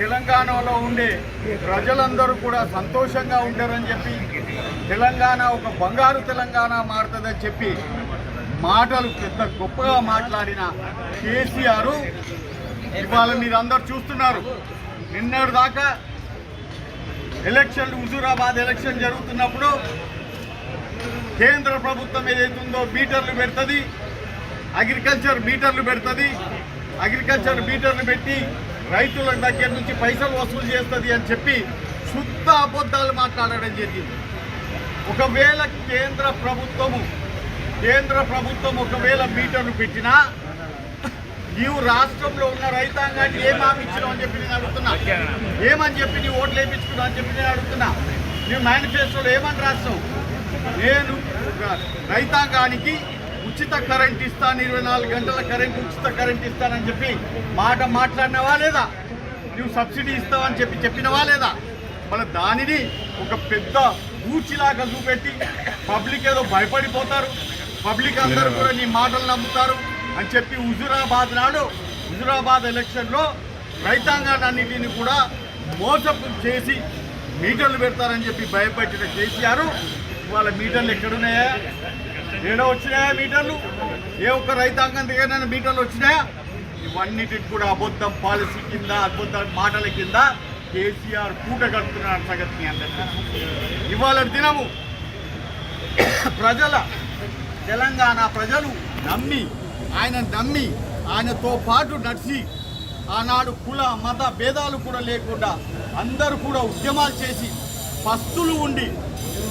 తెలంగాణలో ఉండే ప్రజలందరూ కూడా సంతోషంగా ఉంటారని చెప్పి, తెలంగాణ ఒక బంగారు తెలంగాణ మారుతుందని చెప్పి మాటలు పెద్ద గొప్పగా మాట్లాడిన కేసీఆర్ ఇవాళ మీరందరూ చూస్తున్నారు. నిన్నటి దాకా ఎలక్షన్లు, హుజూరాబాద్ ఎలక్షన్ జరుగుతున్నప్పుడు కేంద్ర ప్రభుత్వం ఏదైతుందో మీటర్లు పెడుతుంది, అగ్రికల్చర్ మీటర్లు పెడుతుంది, అగ్రికల్చర్ మీటర్లు పెట్టి రైతుల దగ్గర నుంచి పైసలు వసూలు చేస్తుంది అని చెప్పి శుద్ధ అబద్ధాలు మాట్లాడడం జరిగింది. ఒకవేళ కేంద్ర ప్రభుత్వం ఒకవేళ మీటర్లు పెట్టినా నీవు రాష్ట్రంలో ఉన్న రైతాంగాన్ని ఏం హామీ ఇచ్చినావు అని చెప్పి నేను అడుగుతున్నా. ఏమని చెప్పి నీ ఓట్లు వేయించుకున్నావు అని చెప్పి నేను అడుగుతున్నా. నువ్వు మేనిఫెస్టోలో ఏమని రాస్తావు? నేను రైతాంగానికి ఉచిత కరెంట్ ఇస్తాను, 24 గంటల కరెంట్, ఉచిత కరెంట్ ఇస్తానని చెప్పి మాట్లాడినవా లేదా? నువ్వు సబ్సిడీ ఇస్తావని చెప్పినవా లేదా? మన దానిని ఒక పెద్ద ఊచిలాగా చూపెట్టి పబ్లిక్ ఏదో భయపడిపోతారు, పబ్లిక్ అందరూ కూడా నీ మాటలు నమ్ముతారు అని చెప్పి హుజూరాబాద్ ఎలక్షన్లో రైతాంగాన్నిటిని కూడా మోసం చేసి మీటర్లు పెడతారని చెప్పి భయపెట్టిన కేసీఆర్ వాళ్ళ మీటర్లు ఎక్కడున్నాయా? ఏడో వచ్చినాయా మీటర్లు? ఏ ఒక్క రైతాంగం దగ్గర మీటర్లు వచ్చినాయా? ఇవన్నిటికి కూడా అబద్ధం పాలసీ కింద, అబద్ధ మాటల కింద కేసీఆర్ పూట కడుతున్న సంగతి మీ అందరికీ. ఇవాళ దినము తెలంగాణ ప్రజలు నమ్మి ఆయనతో పాటు నడిచి ఆనాడు కుల మత భేదాలు కూడా లేకుండా అందరూ కూడా ఉద్యమాలు చేసి పస్తులు ఉండి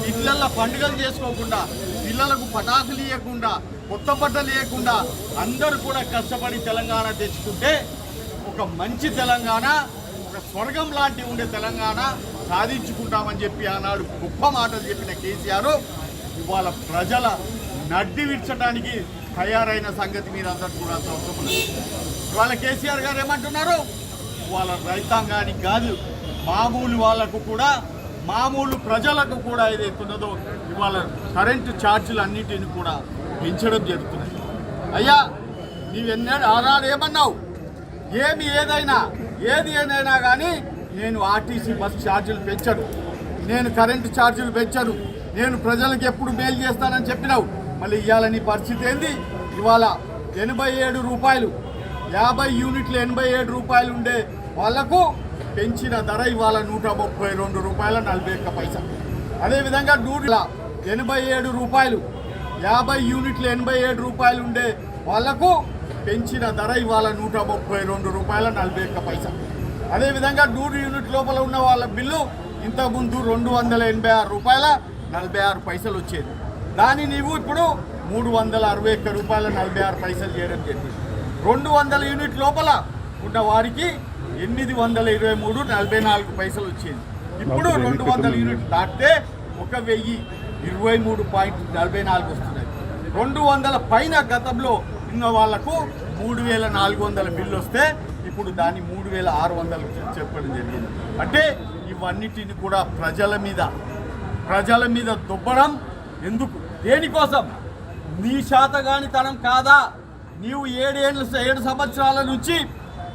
ఇళ్ళల్లో పండుగలు చేసుకోకుండా, పిల్లలకు పటాకులు ఇవ్వకుండా, కొత్త బట్టలు ఇవ్వకుండా అందరూ కూడా కష్టపడి తెలంగాణ తెచ్చుకుంటే ఒక మంచి తెలంగాణ, ఒక స్వర్గం లాంటి ఉండే తెలంగాణ సాధించుకుంటామని చెప్పి ఆనాడు గొప్ప మాటలు చెప్పిన కేసీఆర్ ఇవాళ ప్రజల నడ్డి విడ్చడానికి తయారైన సంగతి మీరు అందరూ కూడా అవసరం. ఇవాళ కేసీఆర్ గారు ఏమంటున్నారు? వాళ్ళ రైతాంగానికి కాదు, మామూలు వాళ్ళకు కూడా, మామూలు ప్రజలకు కూడా ఏదైతున్నదో ఇవాళ కరెంటు ఛార్జీలు అన్నిటిని కూడా పెంచడం జరుగుతున్నది. అయ్యా నీవెన్నడూ ఆనాడు ఏమన్నావు? ఏది ఏదైనా కానీ నేను ఆర్టీసీ బస్ ఛార్జీలు పెంచను, నేను కరెంటు ఛార్జీలు పెంచను, నేను ప్రజలకు ఎప్పుడు మేలు చేస్తానని చెప్పినావు. మళ్ళీ ఇవాళ నీ పరిస్థితి ఏంది? ఇవాళ 87 రూపాయలు, 50 యూనిట్లు 87 రూపాయలు ఉండే వాళ్లకు పెంచిన ధర ఇవాళ 132 రూపాయల 41 పైసా. అదేవిధంగా 87 రూపాయలు, 50 యూనిట్లు 87 రూపాయలు ఉండే వాళ్లకు పెంచిన ధర ఇవాళ 132 రూపాయల 41 పైసా. అదేవిధంగా 100 యూనిట్ లోపల ఉన్న వాళ్ళ బిల్లు ఇంతకుముందు 286 రూపాయల 46 పైసలు వచ్చేది. దాన్ని నీవు ఇప్పుడు 361 రూపాయల 46 పైసలు చేయడం జరిగింది. 200 యూనిట్ లోపల ఉన్న వారికి 823.44 పైసలు వచ్చేది. ఇప్పుడు 200 యూనిట్లు దాటితే 1023.44 వస్తున్నాయి. 200 పైన గతంలో ఉన్న వాళ్లకు 3400 బిల్లు వస్తే ఇప్పుడు దాన్ని 3600 చెప్పడం జరిగింది. అంటే ఇవన్నిటిని కూడా ప్రజల మీద దుబ్బడం ఎందుకు? దేనికోసం? నీ శాతగానితనం కాదా? నీవు 7 సంవత్సరాల నుంచి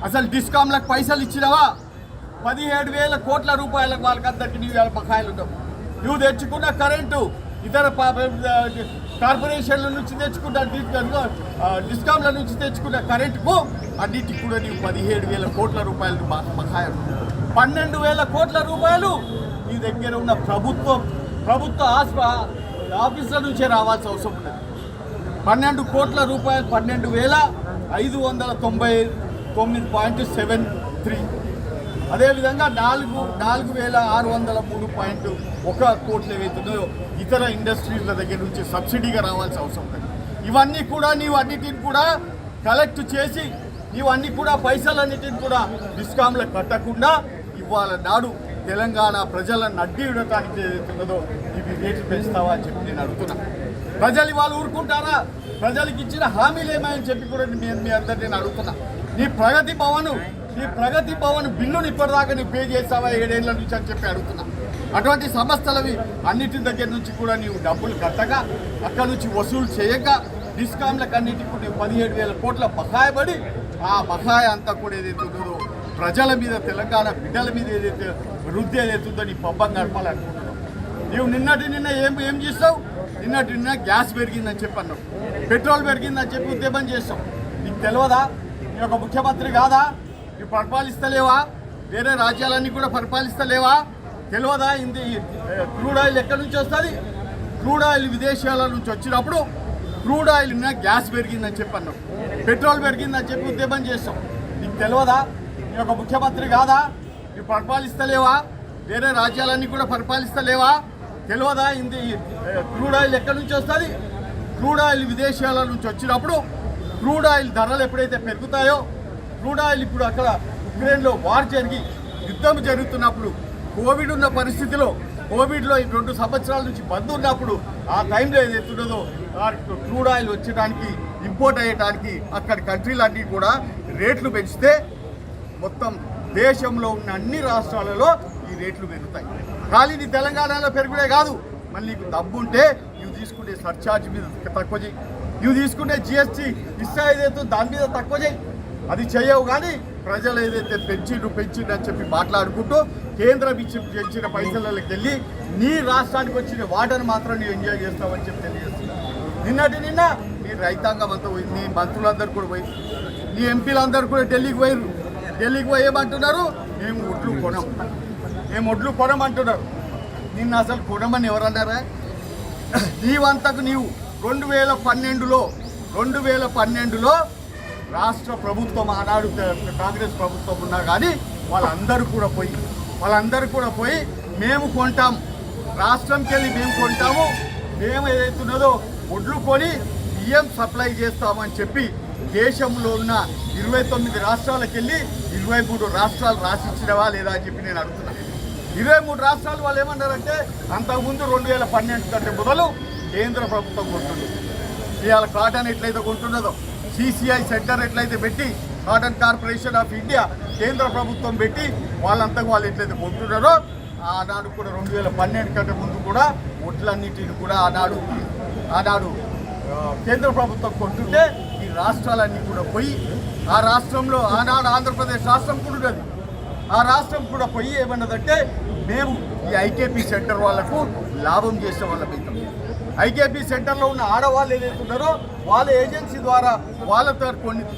అసలు డిస్కామ్లకు పైసలు ఇచ్చినవా? 17,000 కోట్ల రూపాయలకు వాళ్ళకందరికీ నీవు బకాయిలు ఉండవు. నువ్వు తెచ్చుకున్న కరెంటు ఇతర కార్పొరేషన్ల నుంచి తెచ్చుకున్న డిస్కామ్ల నుంచి తెచ్చుకున్న కరెంటుకు అన్నిటికి కూడా నీవు 17,000 కోట్ల రూపాయలు బకాయిలు. 12,000 కోట్ల రూపాయలు నీ దగ్గర ఉన్న ప్రభుత్వ ఆఫీసుల నుంచే రావాల్సిన అవసరం ఉన్నది. 12 కోట్ల రూపాయలు, 12,099.73. అదేవిధంగా 4,603.1 కోట్లు ఏవైతున్నాయో ఇతర ఇండస్ట్రీల దగ్గర నుంచి సబ్సిడీగా రావాల్సిన అవసరం ఉన్నది. ఇవన్నీ కూడా నీవు అన్నిటిని కూడా కలెక్ట్ చేసి నీవన్నీ కూడా పైసలన్నిటిని కూడా డిస్కామ్లకు కట్టకుండా ఇవాళ నాడు తెలంగాణ ప్రజలను అడ్డి విడటానికి ఏదైతున్నదో ఇవి రేట్లు పెంచుతావా అని చెప్పి నేను అడుగుతున్నా. ప్రజలు ఇవాళ ఊరుకుంటారా? ప్రజలకు ఇచ్చిన హామీలు ఏమని చెప్పి కూడా మీ అందరినీ నేను అడుగుతున్నా. నీ ప్రగతి భవన్ బిల్లుని ఇప్పటిదాకా నువ్వు పే చేస్తావా 7 ఏళ్ల నుంచి అని చెప్పి అడుగుతున్నా. అటువంటి సంస్థలవి అన్నిటి దగ్గర నుంచి కూడా నీవు డబ్బులు కట్టగా, అక్కడి నుంచి వసూలు చేయక, డిస్కామ్లకు అన్నిటికి కూడా 17,000 కోట్ల బకాయి పడి, ఆ బకాయి అంతా కూడా ఏదైతే ప్రజల మీద తెలంగాణ బిడ్డల మీద ఏదైతే వృద్ధి ఏదైతుందో నీ పబ్బం గడపాలనుకుంటున్నావు. నీవు నిన్న ఏం చేస్తావు? నిన్న గ్యాస్ పెరిగిందని చెప్పి అన్నావు, పెట్రోల్ పెరిగిందని చెప్పి ఉద్యమం చేస్తావు. నీకు తెలియదా? నీ ఒక ముఖ్యమంత్రి కాదా? నువ్వు పరిపాలిస్తలేవా? వేరే రాజ్యాలన్నీ కూడా పరిపాలిస్తలేవా? తెలియదా? క్రూడ్ ఆయిల్ ఎక్కడి నుంచి వస్తుంది? క్రూడ్ ఆయిల్ విదేశాల నుంచి వచ్చినప్పుడు క్రూడ్ ఆయిల్ గ్యాస్ పెరిగిందని చెప్పి అన్నావు, పెట్రోల్ పెరిగిందని చెప్పి ఉద్యమం చేస్తావు. నీకు తెలియదా? నీ ఒక ముఖ్యమంత్రి కాదా? నువ్వు పరిపాలిస్తలేవా? వేరే రాజ్యాలన్నీ కూడా పరిపాలిస్తలేవా? తెలియదా? క్రూడ్ ఆయిల్ ఎక్కడి నుంచి వస్తుంది? క్రూడ్ ఆయిల్ విదేశాల నుంచి వచ్చినప్పుడు క్రూడ్ ఆయిల్ ధరలు ఎప్పుడైతే పెరుగుతాయో, క్రూడ్ ఆయిల్ ఇప్పుడు అక్కడ ఉక్రెయిన్లో వార్ జరిగి యుద్ధం జరుగుతున్నప్పుడు, కోవిడ్ ఉన్న పరిస్థితిలో, కోవిడ్లో 2 సంవత్సరాల నుంచి బంద్ ఉన్నప్పుడు ఆ టైంలో ఏదైతే ఉన్నదో క్రూడ్ ఆయిల్ వచ్చడానికి, ఇంపోర్ట్ అయ్యడానికి అక్కడి కంట్రీలన్నీ కూడా రేట్లు పెంచితే మొత్తం దేశంలో ఉన్న అన్ని రాష్ట్రాలలో ఈ రేట్లు పెరుగుతాయి. ఖాళీ నీ తెలంగాణలో పెరుగుడే కాదు, మళ్ళీ నీకు డబ్బుంటే ఇవి తీసుకునే సర్ఛార్జ్ మీద తక్కువ చేయి, ఇవి తీసుకునే జిఎస్టీ ఇస్తా ఏదైతే దాని మీద తక్కువ చేయి. అది చేయవు. కానీ ప్రజలు ఏదైతే పెంచిండు అని చెప్పి మాట్లాడుకుంటూ కేంద్రం ఇచ్చిన పైసలకి వెళ్ళి నీ రాష్ట్రానికి వచ్చిన వాటను మాత్రం నువ్వు ఎంజాయ్ చేస్తావని చెప్పి తెలియజేస్తున్నావు. నిన్న నీ రైతాంగం అంతా పోయి, నీ మంత్రులందరూ కూడా పోయి, నీ ఎంపీలందరూ కూడా ఢిల్లీకి పోయి ఏమంటున్నారు? మేము ఒడ్లు కొనమంటున్నారు. నిన్న అసలు కొనమని ఎవరన్నారా? నీవంతకు నీవు 2012లో రాష్ట్ర ప్రభుత్వం, ఆనాడు కాంగ్రెస్ ప్రభుత్వం ఉన్నా కానీ వాళ్ళందరూ కూడా పోయి మేము కొంటాం, రాష్ట్రంకి వెళ్ళి మేము కొంటాము, మేము ఏదైతున్నదో ఒడ్లు కొని బియ్యం సప్లై చేస్తామని చెప్పి దేశంలో ఉన్న 29 రాష్ట్రాలకు వెళ్ళి 23 రాష్ట్రాలు రాసిచ్చినవా లేదా అని చెప్పి నేను అడుగుతున్నాను. 23 రాష్ట్రాలు వాళ్ళు ఏమన్నారంటే అంతకుముందు 2012 కంటే మొదలు కేంద్ర ప్రభుత్వం కొంటుంది. ఇవాళ కాటన్ ఎట్లయితే కొంటున్నదో, CCI సెంటర్ ఎట్లయితే పెట్టి, కాటన్ కార్పొరేషన్ ఆఫ్ ఇండియా కేంద్ర ప్రభుత్వం పెట్టి వాళ్ళు ఎట్లయితే కొంటున్నారో, ఆనాడు కూడా 2012 కంటే ముందు కూడా ఒడ్లన్నిటిని కూడా ఆనాడు కేంద్ర ప్రభుత్వం కొంటుంటే ఈ రాష్ట్రాలన్నీ కూడా పోయి, ఆ రాష్ట్రంలో ఆనాడు ఆంధ్రప్రదేశ్ రాష్ట్రం కూడా ఉన్నది, ఆ రాష్ట్రం కూడా పోయి ఏమన్నదంటే మేము ఈ ఐకేపీ సెంటర్ వాళ్లకు లాభం చేసే వాళ్ళం అవుతాం. ఐకేపీ సెంటర్లో ఉన్న ఆడవాళ్ళు ఏదైతే ఉన్నారో వాళ్ళ ఏజెన్సీ ద్వారా వాళ్ళతో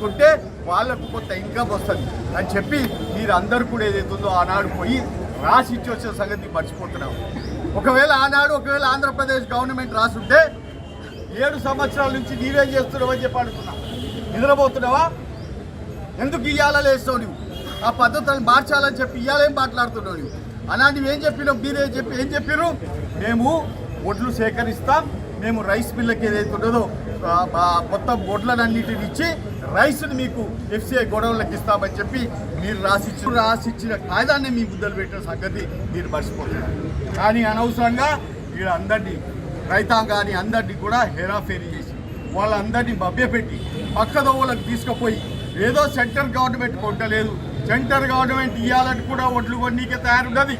కొంటే వాళ్ళకు కొంత ఇన్కమ్ వస్తుంది అని చెప్పి మీరు అందరూ కూడా ఏదైతుందో ఆనాడు పోయి రాసి ఇచ్చి వచ్చిన సంగతి మర్చిపోతున్నాం. ఒకవేళ ఆంధ్రప్రదేశ్ గవర్నమెంట్ రాసుంటే 7 సంవత్సరాల నుంచి నీవేం చేస్తున్నావు అని చెప్పి అడుగుతున్నా. నిద్రపోతున్నావా? ఎందుకు ఇయ్యాలా లేస్తావు నువ్వు? ఆ పద్ధతులను మార్చాలని చెప్పి ఇయ్యాలేం మాట్లాడుతున్నావు నువ్వు? అలాంటివి ఏం చెప్పారు? మేము ఒడ్లు సేకరిస్తాం, మేము రైస్ మిల్లకి ఏదైతే ఉన్నదో మొత్తం ఒడ్లనన్నిటిని ఇచ్చి రైస్ని మీకు FCI గొడవలకు ఇస్తామని చెప్పి మీరు రాసిచ్చిన కాయిదాన్ని మీ ముద్దలు పెట్టిన సంగతి మీరు మర్చిపోతున్నారు. కానీ అనవసరంగా వీళ్ళందరినీ, రైతాంగాన్ని అందరినీ కూడా హేరాఫేరీ చేసి వాళ్ళందరినీ మభ్యపెట్టి పక్కదోవలకు తీసుకుపోయి ఏదో సెంట్రల్ గవర్నమెంట్ కొంటలేదు, సెంట్రల్ గవర్నమెంట్ ఇవ్వాలని కూడా ఒడ్లు కొన్నీకే తయారున్నది,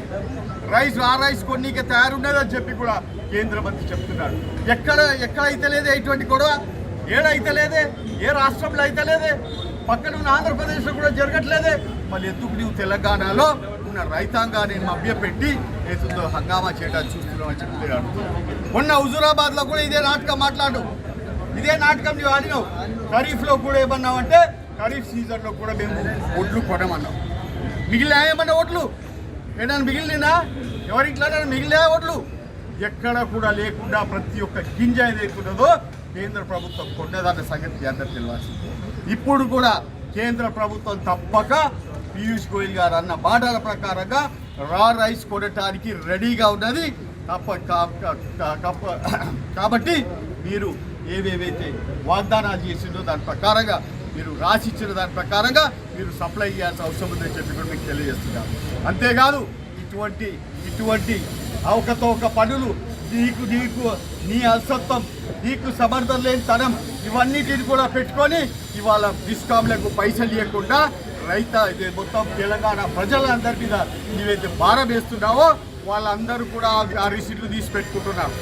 రైస్ కొన్నీకే తయారున్నది అని చెప్పి కూడా కేంద్ర మంత్రి చెప్తున్నాడు. ఎక్కడ అయితే లేదే ఇటువంటి గొడవ? ఏడైతే లేదే? ఏ రాష్ట్రంలో అయితే లేదే? పక్కన ఉన్న ఆంధ్రప్రదేశ్లో కూడా జరగట్లేదే? మళ్ళీ ఎందుకు నువ్వు తెలంగాణలో ఉన్న రైతాంగాన్ని మభ్యపెట్టి ఏదో హంగామా చేయడానికి చూస్తున్నావు అని చెప్పి అడుగుతున్నాను. మొన్న హుజూరాబాద్లో కూడా ఇదే నాటకం నువ్వు ఆడినావు. ఖరీఫ్లో కూడా ఏమన్నావంటే ఖరీఫ్ సీజన్లో కూడా మేము ఒడ్లు కొనమన్నాం. మిగిలిన ఏమన్నా ఒడ్లు ఏదైనా మిగిలినా? ఎవరింట్లోనైనా మిగిలిన ఒడ్లు ఎక్కడ కూడా లేకుండా ప్రతి ఒక్క గింజ ఏదైతున్నదో కేంద్ర ప్రభుత్వం కొన్నదన్న సంగతి అందరూ తెలియాల్సింది. ఇప్పుడు కూడా కేంద్ర ప్రభుత్వం తప్పక పీయూష్ గోయల్ గారు అన్న మాటల ప్రకారంగా రైస్ కొనడానికి రెడీగా ఉన్నది. కాబట్టి మీరు ఏవేవైతే వాగ్దానాలు చేసిందో దాని ప్రకారంగా, మీరు రాసిచ్చిన దాని ప్రకారంగా మీరు సప్లై చేయాల్సిన అవసరం ఉందని చెప్పి కూడా మీకు తెలియజేస్తున్నారు. అంతేకాదు ఇటువంటి అవకతవక పనులు, నీకు నీ అలసత్వం, నీకు సమర్థం లేని తనం, ఇవన్నిటిని కూడా పెట్టుకొని ఇవాళ డిస్కామ్లకు పైసలు ఇవ్వకుండా మొత్తం తెలంగాణ ప్రజలందరి మీద నీవైతే భారం వేస్తున్నావో వాళ్ళందరూ కూడా ఆ రిసీట్లు తీసి పెట్టుకుంటున్నారు.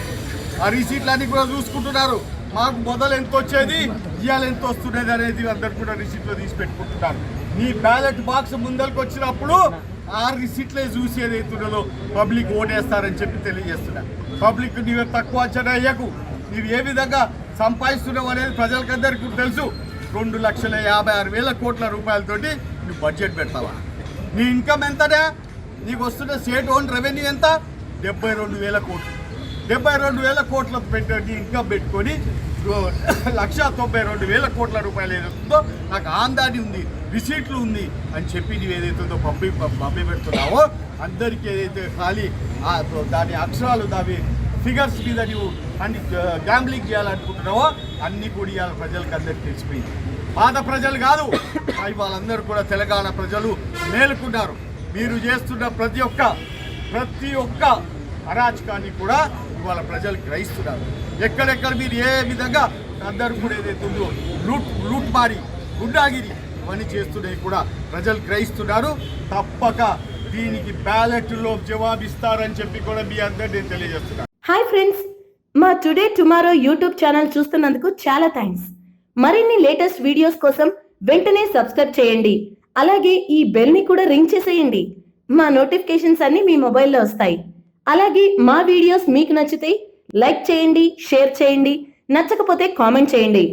ఆ రిసీట్లన్నీ కూడా చూసుకుంటున్నారు. మాకు మొదలు ఎంత వచ్చేది, ఇవాళ ఎంత వస్తున్నది అనేది అందరు కూడా రిసీట్లో తీసి పెట్టుకుంటున్నారు. నీ బ్యాలెట్ బాక్స్ ముందరికి వచ్చినప్పుడు ఆ రిసిట్లే చూసి ఏదైతుండదో పబ్లిక్ ఓటేస్తారని చెప్పి తెలియజేస్తున్నా. పబ్లిక్ నీవు తక్కువ అంచనా వేయకు. నీవు ఏ విధంగా సంపాదిస్తున్నావు అనేది ప్రజలకందరికీ తెలుసు. 2,56,000 కోట్ల రూపాయలతోటి నువ్వు బడ్జెట్ పెడతావా? నీ ఇన్కమ్ ఎంతనే? నీకు వస్తున్న స్టేట్ ఓన్ రెవెన్యూ ఎంత? 72,000 కోట్లు. 72,000 కోట్ల నీ ఇన్కమ్ పెట్టుకొని 1,92,000 కోట్ల రూపాయలు ఏదైతుందో నాకు ఆందాని ఉంది, రిసీట్లు ఉంది అని చెప్పి నువ్వు ఏదైతుందో పంపి పెడుతున్నావో అందరికీ ఏదైతే ఖాళీ దాని అక్షరాలు దాని ఫిగర్స్ మీద నువ్వు అన్ని గ్యాంబ్లింగ్ చేయాలనుకుంటున్నావో అన్నీ కూడా ఇవాళ ప్రజలకు అందరికీ తెలిసిపోయింది. పాత ప్రజలు కాదు, వాళ్ళందరూ కూడా తెలంగాణ ప్రజలు మేలుకున్నారు. మీరు చేస్తున్న ప్రతి ఒక్క అరాచకాన్ని కూడా ఇవాళ ప్రజలు గ్రహిస్తున్నారు. ఎక్కడెక్కడ మీరు ఏ విధంగా అందరూ కూడా ఏదైతుందో లూట్ మారి గుండాగిరి ఇవన్నీ చేస్తున్నాయి కూడా ప్రజలు గ్రహిస్తున్నారు. తప్పక దీనికి బ్యాలెట్లో జవాబిస్తారని చెప్పి కూడా మీ అందరినీ తెలియజేస్తున్నారు. హాయ్ ఫ్రెండ్స్, మా టుడే టుమారో యూట్యూబ్ ఛానల్ చూస్తున్నందుకు చాలా థ్యాంక్స్. మరిన్ని లేటెస్ట్ వీడియోస్ కోసం వెంటనే సబ్స్క్రైబ్ చేయండి. అలాగే ఈ బెల్ ని కూడా రింగ్ చేసేయండి. మా నోటిఫికేషన్స్ అన్ని మీ మొబైల్లో వస్తాయి. అలాగే మా వీడియోస్ మీకు నచ్చితే లైక్ చేయండి, షేర్ చేయండి, నచ్చకపోతే కామెంట్ చేయండి.